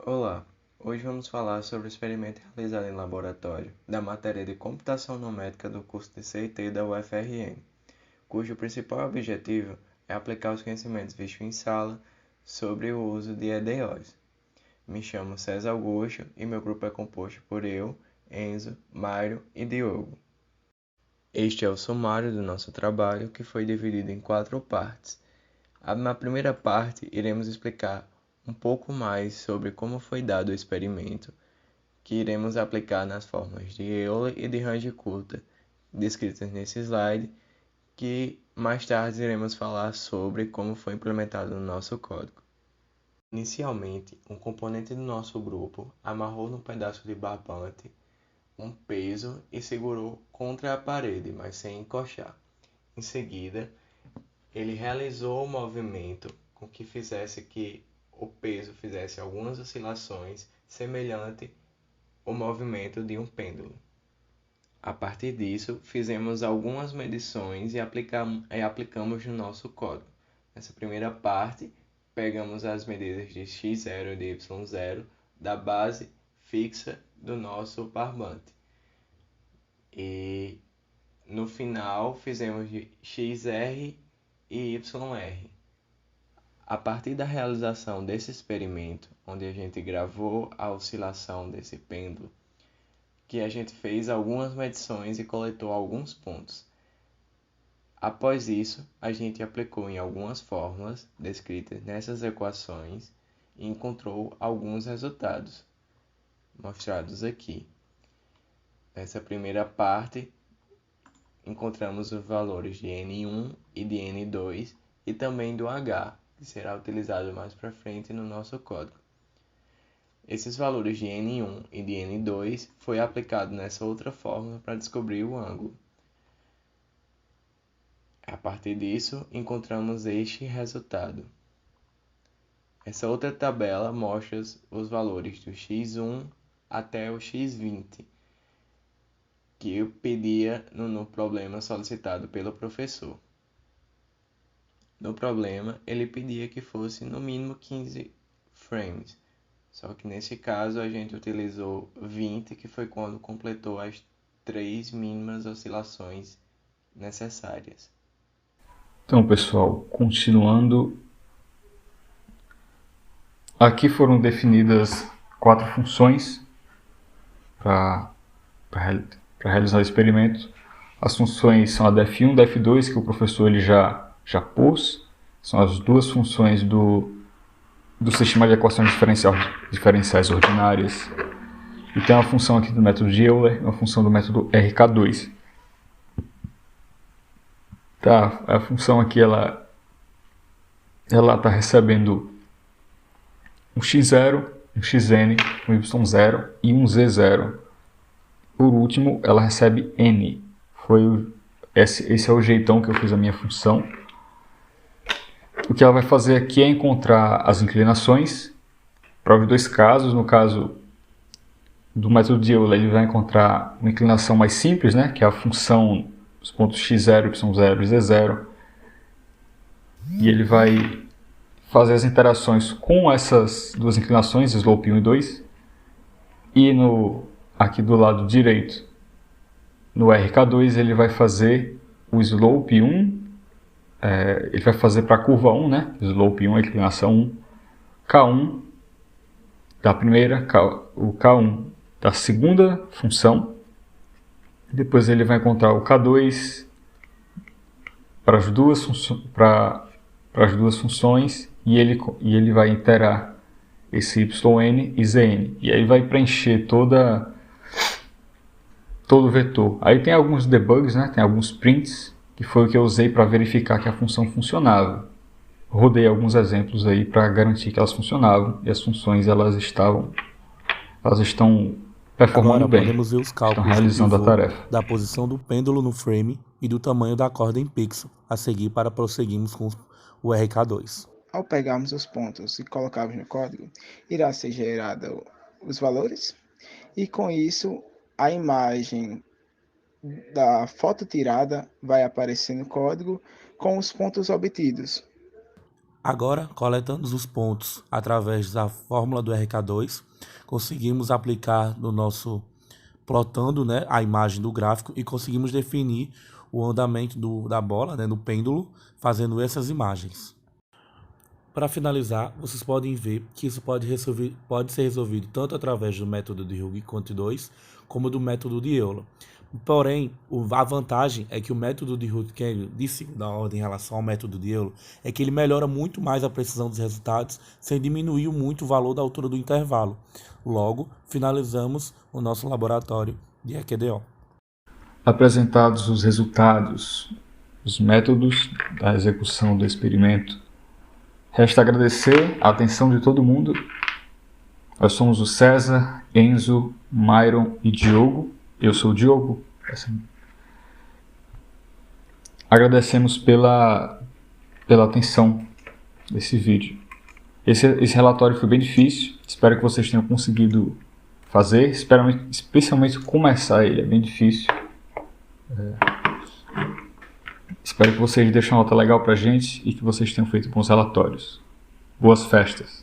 Olá, hoje vamos falar sobre o experimento realizado em laboratório da matéria de Computação Numérica do curso de CIT da UFRN, cujo principal objetivo é aplicar os conhecimentos vistos em sala sobre o uso de EDOs. Me chamo César Augusto e meu grupo é composto por eu, Enzo, Mário e Diogo. Este é o sumário do nosso trabalho, que foi dividido em 4 partes. Na primeira parte, iremos explicar um pouco mais sobre como foi dado o experimento, que iremos aplicar nas formas de Euler e de Runge-Kutta, descritas nesse slide, que mais tarde iremos falar sobre como foi implementado no nosso código. Inicialmente, um componente do nosso grupo amarrou num pedaço de barbante um peso e segurou contra a parede, mas sem encoxar. Em seguida, ele realizou o movimento com que fizesse que o peso fizesse algumas oscilações semelhante ao movimento de um pêndulo. A partir disso, fizemos algumas medições e aplicamos no nosso código. Nessa primeira parte, pegamos as medidas de x0 e de y0 da base fixa do nosso barbante. E no final, fizemos de xr e YR. A partir da realização desse experimento, onde a gente gravou a oscilação desse pêndulo, que a gente fez algumas medições e coletou alguns pontos. Após isso, a gente aplicou em algumas fórmulas descritas nessas equações e encontrou alguns resultados, mostrados aqui. Nessa primeira parte, encontramos os valores de N1 e de N2 e também do H, que será utilizado mais para frente no nosso código. Esses valores de N1 e de N2 foi aplicado nessa outra fórmula para descobrir o ângulo. A partir disso, encontramos este resultado. Essa outra tabela mostra os valores do x1 até o x20, que eu pedia no problema solicitado pelo professor. No problema, ele pedia que fosse no mínimo 15 frames, só que nesse caso a gente utilizou 20, que foi quando completou as 3 mínimas oscilações necessárias. Então, pessoal, continuando, aqui foram definidas 4 funções para realizar o experimento. As funções são a def1 e def2, que o professor ele já pôs. São as duas funções do sistema de equações diferenciais ordinárias. E tem uma função aqui do método de Euler, uma função do método RK2. Tá, a função aqui ela está recebendo um x0, um xn, um y0 e um z0. Por último, ela recebe n. Esse é o jeitão que eu fiz a minha função. O que ela vai fazer aqui é encontrar as inclinações para os dois casos. No caso do método de Euler, ele vai encontrar uma inclinação mais simples, né, que é a função dos pontos x0, y0 e z0. E ele vai fazer as interações com essas duas inclinações, slope 1 e 2. E aqui do lado direito, no RK2, ele vai fazer o slope 1, ele vai fazer para a curva 1, né? Slope 1, a inclinação 1, K1 da primeira, o K1 da segunda função. Depois ele vai encontrar o K2 para as duas funções e ele vai interar esse yn e zn. E aí vai preencher todo o vetor. Aí tem alguns debugs, né? Tem alguns prints, que foi o que eu usei para verificar que a função funcionava. Rodei alguns exemplos aí para garantir que elas funcionavam e as funções elas estão performando Agora bem. podemos ver os Estão cálculos do realizando a pivô, tarefa. da posição do pêndulo no frame e do tamanho da corda em pixel, a seguir para prosseguirmos com o RK2. Ao pegarmos os pontos e colocarmos no código, irá ser gerado os valores e com isso a imagem da foto tirada vai aparecer no código com os pontos obtidos. Agora, coletando os pontos através da fórmula do RK2, conseguimos aplicar no nosso plotando, né, a imagem do gráfico e conseguimos definir o andamento da bola, né, no pêndulo, fazendo essas imagens. Para finalizar, vocês podem ver que isso pode ser resolvido tanto através do método de Hughes-Conte-2 como do método de Euler. Porém, a vantagem é que o método de Rutherford, de segunda ordem em relação ao método de Euler, é que ele melhora muito mais a precisão dos resultados sem diminuir muito o valor da altura do intervalo. Logo, finalizamos o nosso laboratório de EQDO. Apresentados os resultados, os métodos da execução do experimento, resta agradecer a atenção de todo mundo. Nós somos o César, Enzo, Myron e Diogo. Eu sou o Diogo. Agradecemos pela atenção desse vídeo. Esse relatório foi bem difícil. Espero que vocês tenham conseguido fazer. Especialmente começar ele. É bem difícil. Espero que vocês deixem uma nota legal pra gente e que vocês tenham feito bons relatórios. Boas festas!